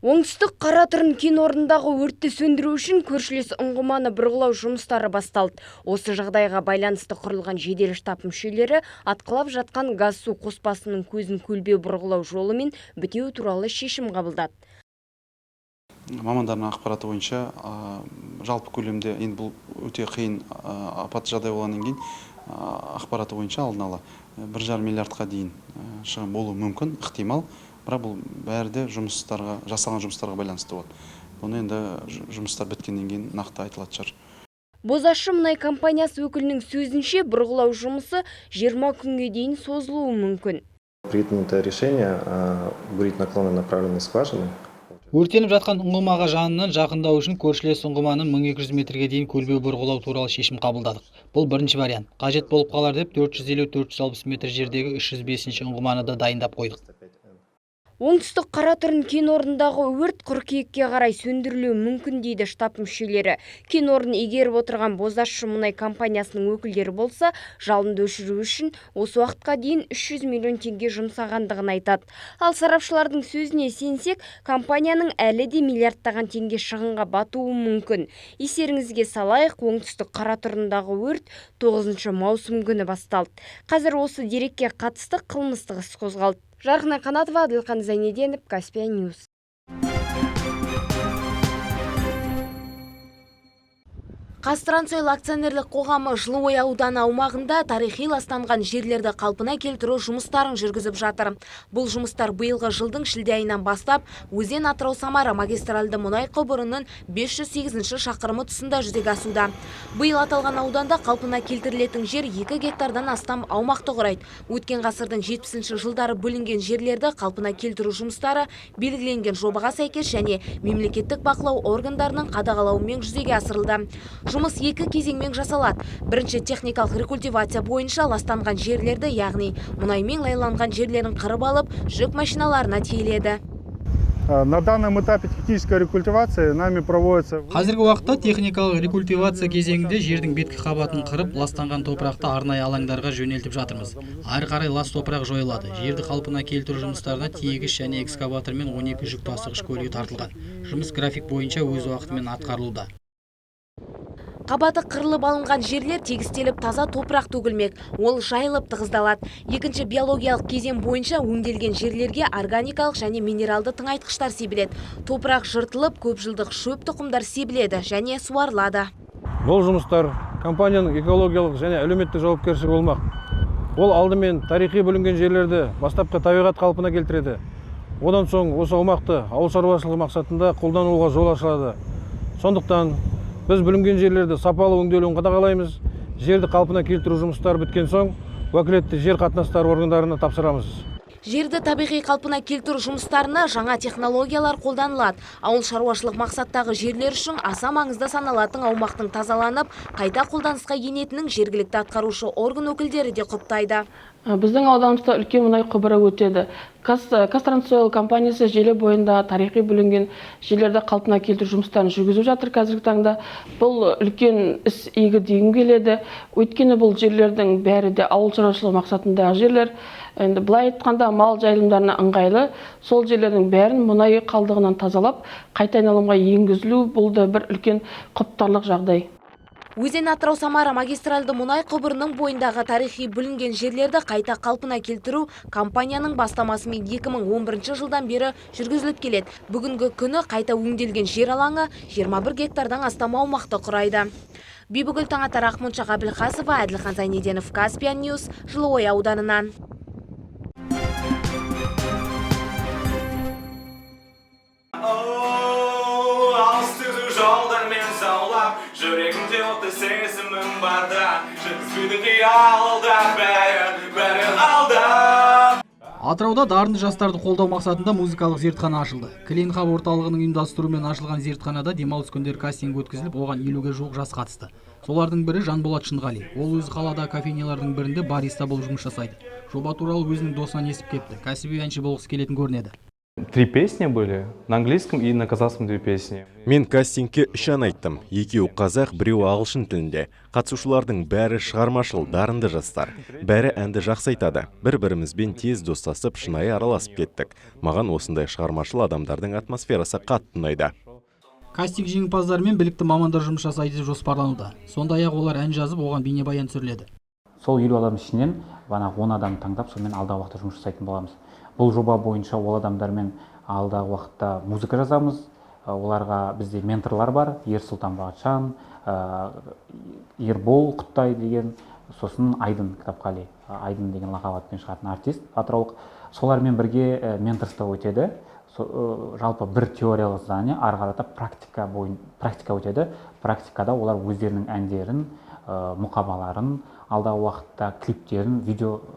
Оңтүстік Қаратұрын кен орнындағы өртті сөндіру үшін көршілес ұңғыманы бұрғылау жұмыстары басталды. Осы жағдайға байланысты құрылған жедел штаб мүшелері атқылап жатқан газ су қоспасының көзін көлбеу бұрғылау жолымен бітеу туралы шешім қабылдады. Мамандардың ақпараты бойынша жалпы көлемде енді бұл өте қиын апат жағдай болғаннан кейін ақпараты бойынша алдын ала 1,5 миллиардқа дейін шығын болуы мүмкін, ықтимал. Бірақ бұл бәрі де жасалған жұмыстарға байланысты болады. Бұны енді жұмыстар біткеннен кейін нақты айтылады шығар. Бозащы мұнай компаниясы өкілінің сөзінше бұрғылау жұмысы 20 күнге дейін созылуы мүмкін. Принято решение бурить наклонно направленные скважины. Өртеніп жатқан ұңғымаға жанынан жақындау үшін көршілес ұңғыманы 1200 метрге дейін көлбеу бұрғылау туралы шешім қабылдадық. Бұл бірінші вариант. Қажет болып қалар деп 450-460 метр жердегі 305-ші ұңғыманы да дайындап қойдық. Оңтүстік Қаратұрын кен орнындағы өрт қыркүйекке қарай сөндірілуі мүмкін дейді штаб мүшелері. Кен орнын игеріп отырған Бозащы мұнай компаниясының өкілдері болса, жалынды өшіру үшін осы уақытқа дейін 300 миллион теңге жұмсағандығын айтады. Ал сарапшылардың сөзіне сенсек, компанияның әлі де миллиардтаған теңге шығынға батуы мүмкін. Естеріңізге салайық, Оңтүстік Қаратұрындағы өрт 9 маусым күні басталды. Қазір осы дерекке қатысты қылмыстық іс қозғалды. Жарқын Қанатова, Әділхан Зайнеденов, Каспия Ньюс. Қазтрансойл акционерлік қоғамы Жылыой ауданы аумағында тарихи ластанған жерлерді қалпына келтіру жұмыстарын жүргізіп жатыр. Бұл жұмыстар биылғы жылдың шілде айынан бастап Өзен Атырау-Самара магистральды мұнай құбырының 508 шақырымы тұсында жүзеге асуда. Биыл аталған ауданда қалпына келтірілетін жер 2 гектардан астам аумақты құрайды. Өткен ғасырдың 70 жылдары бөлінген жерлерді қалпына келтіру жұмыстары белгіленген жобаға сәйкес және мемлекеттік бақылау органдарының қадағалауымен жүзеге асырылды. Жұмыс 2 кезеңмен жасалады. Бірінші техникалық рекультивация бойынша ластанған жерлерді, яғни мұнаймен лайланған жерлерін қырып алып, жүк машиналарына тиеледі. На данном этапе техническая рекультивация нами проводится. Қазіргі уақытта техникалық рекультивация кезеңінде жердің беткі қабатын қырып, ластанған топырақты арнайы алаңдарға жөнелтіп жатырмыз. Ары қарай лас топырақ жойылады. Жерді қалпына келтіру жұмыстарына тиегіш және экскаватормен 12 жүк тасығыш көлігі тартылған. Жұмыс график бойынша өз уақытымен атқарылуда. Қабаты қырылып алынған жерлер тегістеліп таза топырақ төгілмек. Ол жайылып тығыздалады. Екінші биологиялық кезең бойынша өңделген жерлерге органикалық және минералды тыңайтқыштар себіледі. Топырақ жыртылып, көп жылдық шөп тұқымдар себіледі және суарылады. Бұл жұмыстар компанияның экологиялық және әлеуметтік жауапкершілігі болмақ. Ол алдымен тарихи бөлінген жерлерді бастапқы табиғат қалпына келтіреді. Одан соң осы аумақты ауыл шаруашылығы мақсатында қолдануға жол ашылады. Сондықтан біз бүлінген жерлерді сапалы өңделуін қадағалаймыз. Жерді қалпына келтіру жұмыстары біткен соң, уәкілетті жер қатынастары органдарына тапсырамыз. Жерді табиғи қалпына келтіру жұмыстарына жаңа технологиялар қолданылады. Ауыл шаруашылық мақсаттағы жерлер үшін аса маңызды саналатын аумақтың тазаланып, қайта қолданысқа енетінің жергілікті атқарушы орган өкілдері де құптайды. Біздің ауданымызда үлкен мұнай құбыры өтеді. Қазтрансойл компаниясы желі бойында тарихи бөлінген жерлерді қалпына келтіру жұмыстарын жүргізіп жатыр қазіргі таңда. Бұл үлкен іс игі дегім келеді. Өйткені бұл жерлердің бәрі де ауыл шаруашылығы мақсатындағы жерлер. Енді былай айтқанда мал жайылымдарына ыңғайлы. Сол жерлердің бәрін мұнай қалдығынан тазалап, қайта айналымға енгізілу бұл да бір үлкен құптарлық жағдай. Өзен Атырау-Самара магистральды мұнай құбырының бойындағы тарихи бүлінген жерлерді қайта қалпына келтіру компанияның бастамасымен 2011 жылдан бері жүргізіліп келеді. Бүгінгі күні қайта өңделген жер алаңы 21 гектардан астам аумақты құрайды. Бибігүл Таңатар, Ақмоншақ Әбілқасова, Әділхан Зайнеденов, Каспия Ньюс, Жылыой ауданынан. Жүрегімде оты сезімім барда, жүргізбейді қиялда, бәрі алда. Атырауда дарынды жастарды қолдау мақсатында музыкалық зертхана ашылды. Клин Хаб орталығының ұйымдастыруымен ашылған зертханада демалыс күндері кастинг өткізіліп, оған 50-ге жуық жас қатысты. Солардың бірі Жанболат Шынғали. Ол өзі қалада кофейнялардың бірінде бариста болып жұмыс жасайды. Жоба туралы өзінің досынан естіп кетті. Кәсіби әнші болғысы келетін көрінеді. 3 песни были, на английском и на казахском 2 песни. Мен кастингке 3 ән айттым. Екеуі қазақ, біреуі ағылшын тілінде. Қатысушылардың бәрі шығармашыл, дарынды жастар. Бәрі әнді жақсы айтады. Бір-бірімізбен тез достасып, шынайы араласып кеттік. Маған осындай шығармашыл адамдардың атмосферасы қатты ұнайды. Кастинг жеңімпаздарымен білікті мамандар жұмыс жасайды деп жоспарлануда. Сондай-ақ олар ән жазып, оған бейнебаян түсіріледі. Сол 50 адам ішінен 10 адам таңдап, сонымен алдағы уақытта жұмыс жасайтын боламыз. Бұл жоба бойынша ол адамдармен алдағы уақытта музыка жазамыз. Оларға бізде менторлар бар, Ерсұлтан Бағатжан, Ербол Құттай деген, сосын Айдын Кітапқали, Айдын деген лақап атпен шығатын артист атыраулық. Солармен бірге менторство өтеді. Жалпы бір теориялық задание, ары қарата практика өтеді. Практикада олар өздерінің әндерін, мұқабаларын, алдағы уақытта клиптерін,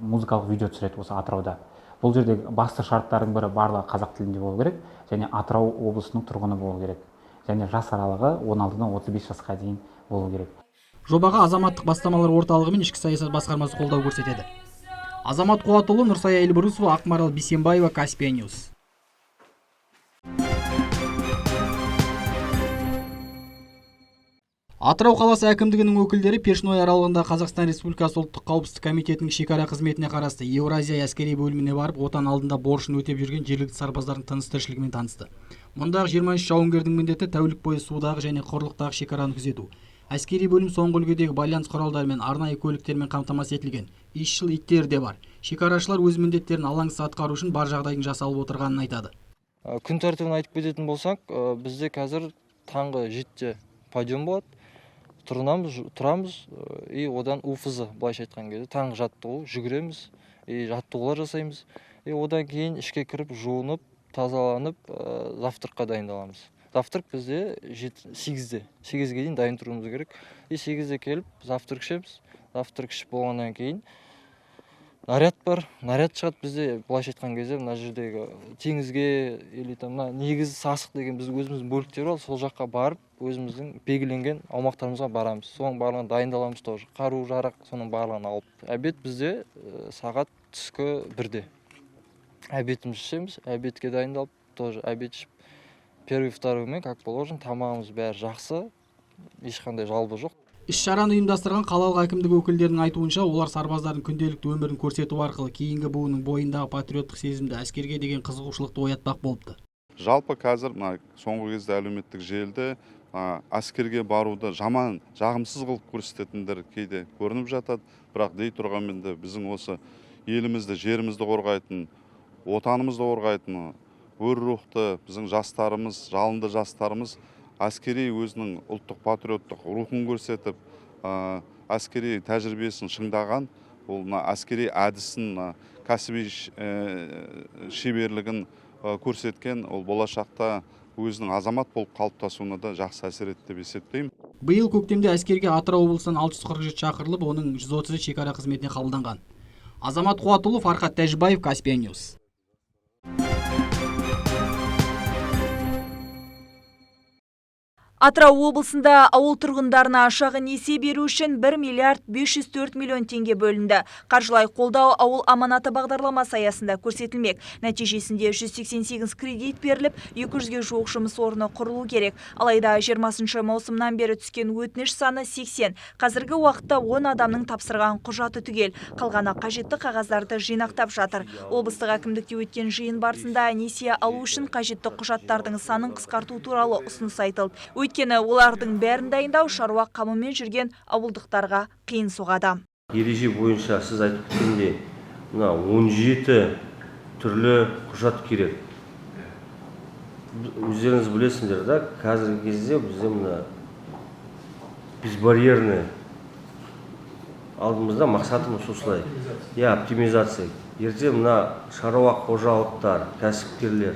музыкалық видео түсіреді осы Атырауда. Бұл жерде басты шарттардың бірі барлығы қазақ тілінде болу керек, және Атырау облысының тұрғыны болу керек. Және жас аралығы 16-дан 35 жасқа дейін болу керек. Жобаға азаматтық бастамалар орталығы мен ішкі саясат басқармасы қолдау көрсетеді. Азамат Қуатұлы, Нұрсая Елбұрысова, Ақмарал Бейсенбаева, Каспия Ньюс. Атырау қаласы әкімдігінің өкілдері Першиной аралығында Қазақстан Республикасы ұлттық қауіпсіздік комитетінің шекара қызметіне қарасты Еуразия әскери бөліміне барып, отан алдында борышын өтеп жүрген жергілікті сарбаздардың тыныс-тіршілігімен танысты. Мұндағы 23 жауынгердің міндеті тәулік бойы судағы және құрлықтағы шекараны күзету. Әскери бөлім соңғы үлгідегі байланыс құралдарымен, арнайы көліктермен қамтамасыз етілген. Исшіл иттер де бар. Шекарашылар өз міндеттерін алаңсыз атқару үшін бар жағдайдың жасалып отырғанын айтады. Күн тәртібін айтып кететін болсақ, бізде қазір таңғы 7-те подъем болады. Тұрамыз, одан УФЗ, былайша айтқан кезде, таңғы жаттығу, жүгіреміз, жаттығулар жасаймыз. Одан кейін ішке кіріп, жуынып, тазаланып, завтраққа дайындаламыз. Завтрак бізде 8-ге дейін дайын тұруымыз керек. 8-де келіп, завтрак ішеміз. Завтрак ішіп болғаннан кейін наряд бар. Наряд шығады бізде, былайша айтқан кезде, мына жердегі теңізге, негіз сасық деген біз өзіміздің бөліктер бар, сол жаққа барып, өзіміздің белгіленген аумақтарымызға барамыз. Соның барлығын дайындаламыз тоже. Қару жарақ, соның барлығын алып. Обед бізде сағат түскі 1-де. Обедімізді ішеміз, обедке дайындалып, тоже обед ішіп, первый, второймен, как положено, тамағымыз бәрі жақсы, ешқандай жалбы жоқ. Іс-шараны ұйымдастырған қалалық әкімдік өкілдерінің айтуынша, олар сарбаздардың күнделікті өмірін көрсету арқылы кейінгі буынның бойындағы патриоттық сезімді, әскерге деген қызығушылықты оятпақ болыпты. Жалпы қазір соңғы кезде әлеуметтік желіде әскерге баруды жаман, жағымсыз қылып көрсететіндер кейде көрініп жатады. Бірақ дей тұрғанмен де біздің осы елімізді, жерімізді қорғайтын, отанымызды қорғайтын, өр рухты біздің жастарымыз, жалынды жастарымыз әскери өзінің ұлттық патриоттық рухын көрсетіп, әскери тәжірибесін шыңдаған, ол әскери әдісін, кәсіби шеберлігін көрсеткен, ол болашақта өзінің азамат болып қалыптасуына да жақсы әсер етті деп есептеймін. Биыл көктемде әскерге Атырау облысынан 647 шақырылып, оның 130 шекара қызметіне қабылданған. Азамат Қуатұлы, Фархат Тәжібаев, Каспия Ньюс. Атырау облысында ауыл тұрғындарына шағын несие беру үшін 1 миллиард 504 миллион теңге бөлінді. Қаржылай қолдау ауыл аманаты бағдарламасы аясында көрсетілмек. Нәтижесінде 188 кредит беріліп, 200-ге жуық жұмыс орны құрылу керек. Алайда 20 маусымнан бері түскен өтініш саны 80. Қазіргі уақытта 10 адамның тапсырған құжаты түгел. Қалғаны қажетті қағаздарды жинақтап жатыр. Облыстық әкімдікте өткен жиын барысында несие алу үшін қажетті құжаттардың санын қысқарту туралы ұсыныс айтылды. Өйткені олардың бәрін дайындау шаруа қамымен жүрген ауылдықтарға қиын соғады. Ереже бойынша сіз айтып кеткендей, 17 түрлі құжат керек. Өздеріңіз білесіңдер, да, қазіргі кезде бізде безбарьерный алдымызда мақсатымыз осылай. Оптимизация. Ерте шаруа қожалықтар, кәсіпкерлер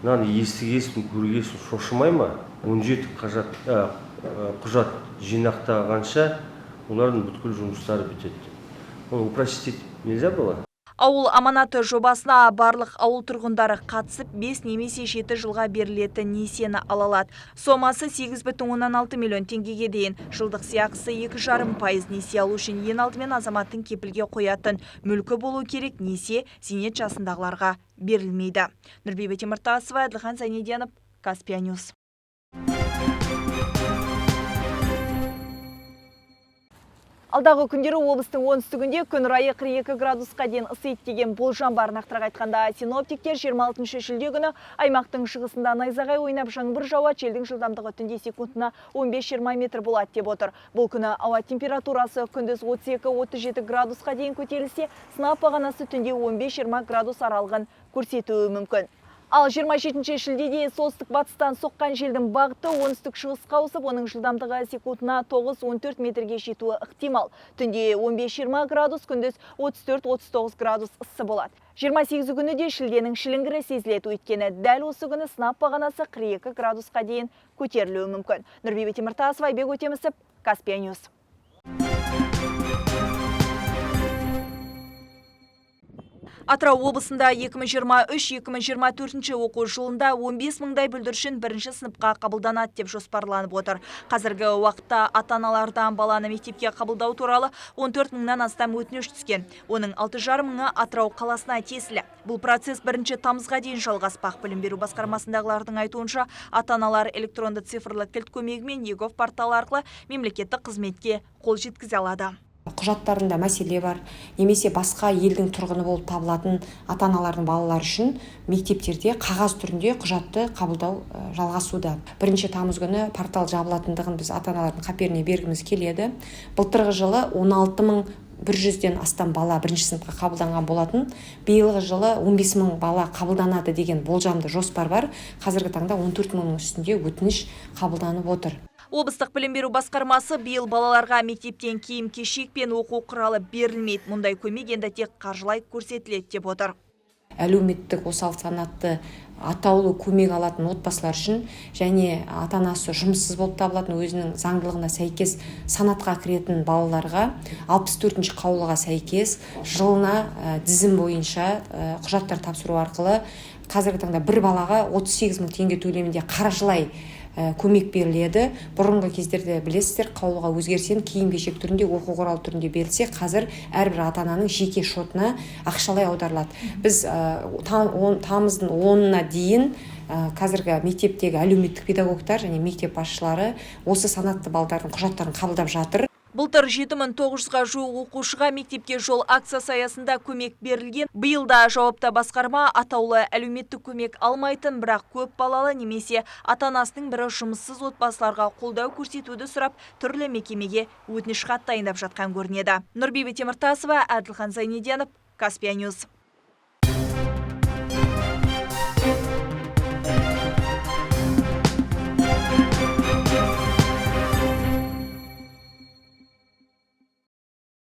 естігесін, көргесін шошымай ма? 17 құжат жинақтағанша олардың бүткіл жұмыстары бітеді. Оны упростить нельзя было? Ауыл аманаты жобасына барлық ауыл тұрғындары қатысып 5 немесе 7 жылға берілетін несиені ала алады. Сомасы 8,6 миллион теңгеге дейін. Жылдық сыйақысы 2,5% несие алу үшін ең алдымен азаматтың кепілге қоятын мүлкі болу керек, несие зейнет жасындағыларға берілмейді. Нұрбибі Теміртасова, Әділхан Зайнеденов, Каспия Ньюс. Алдағы күндері облыстың оңтүстігінде күн райы 42 градусқа дейін ысиды деген болжам бар. Нақтырақ айтқанда, синоптиктер 26 шілде күні аймақтың шығысында найзағай ойнап жаңбыр жауады, желдің жылдамдығы түнде секундына 15-20 метр болады деп отыр. Бұл күні ауа температурасы күндіз 32-37 градусқа дейін көтерілсе, сынап бағанасы түнде 15-20 градус аралығын көрсетуі мүмкін. Ал 27 шілдеде солтүстік батыстан соққан желдің бағыты оңтүстік шығысқа ауысып, оның жылдамдығы секундына 9-14 метрге жетуі ықтимал. Түнде 15-20 градус, күндіз 34-39 градус ыссы болады. 28 күні де шілденің шіліңгірі сезіледі, өйткені дәл осы күні сынап бағанасы 42 градусқа дейін көтерілуі мүмкін. Нұрбибі Теміртасова, Айбек Өтемісов, Каспия Ньюс. Атырау облысында 2023-2024 оқу жылында 15 мыңдай бүлдіршін бірінші сыныпқа қабылданады деп жоспарланып отыр. Қазіргі уақытта ата-аналардан баланы мектепке қабылдау туралы 14 мыңнан астам өтініш түскен. Оның 6,5 мыңы Атырау қаласына тиесілі. Бұл процесс 1 тамызға дейін жалғаспақ. Білім беру басқармасындағылардың айтуынша, ата-аналар электронды цифрлы кілт көмегімен егов порталы арқылы мемлекеттік қызметке қол жеткізе алады. Құжаттарында мәселе бар, немесе басқа елдің тұрғыны болып табылатын ата-аналардың балалары үшін мектептерде қағаз түрінде құжатты қабылдау жалғасуда. 1 тамыз күні портал жабылатындығын біз ата-аналардың қаперіне бергіміз келеді. Былтырғы жылы 16.100-ден астам бала бірінші сыныпқа қабылданған болатын. Биылғы жылы 15 мың бала қабылданады деген болжамды жоспар бар. Қазіргі таңда 14 мыңның үстінде өтініш қабылданып отыр. Облыстық білім беру басқармасы биыл балаларға мектептен киім-кешек пен оқу құралы берілмейді. Мұндай көмек енді тек қаржылай көрсетіледі деп отыр. Әлеуметтік осал санатты атаулы көмек алатын отбасылар үшін және ата-анасы жұмыссыз болып табылатын, өзінің заңдылығына сәйкес санатқа кіретін балаларға 64-ші қаулыға сәйкес жылына тізім бойынша құжаттар тапсыру арқылы қазіргі таңда бір балаға 38 мың теңге төлемінде қаржылай көмек беріледі. Бұрынғы кездерде білесіздер, қаулыға өзгерсен киім-кешек түрінде, оқу құралы түрінде берілсе, қазір әрбір ата-ананың жеке шотына ақшалай аударылады. Біз тамыздың 10-на дейін қазіргі мектептегі әлеуметтік педагогтар және мектеп басшылары осы санатты балдардың құжаттарын қабылдап жатыр. Былтыр 7900-ға жуық оқушыға мектепке жол акциясы аясында көмек берілген. Биылда жауапты басқарма атаулы әлеуметтік көмек алмайтын, бірақ көп балалы немесе ата-анасының бірі жұмыссыз отбасыларға қолдау көрсетуді сұрап, түрлі мекемеге өтініш хат дайындап жатқан көрінеді. Нұрбибі Теміртасова, Әділхан Зайнеденов, Каспия Ньюс.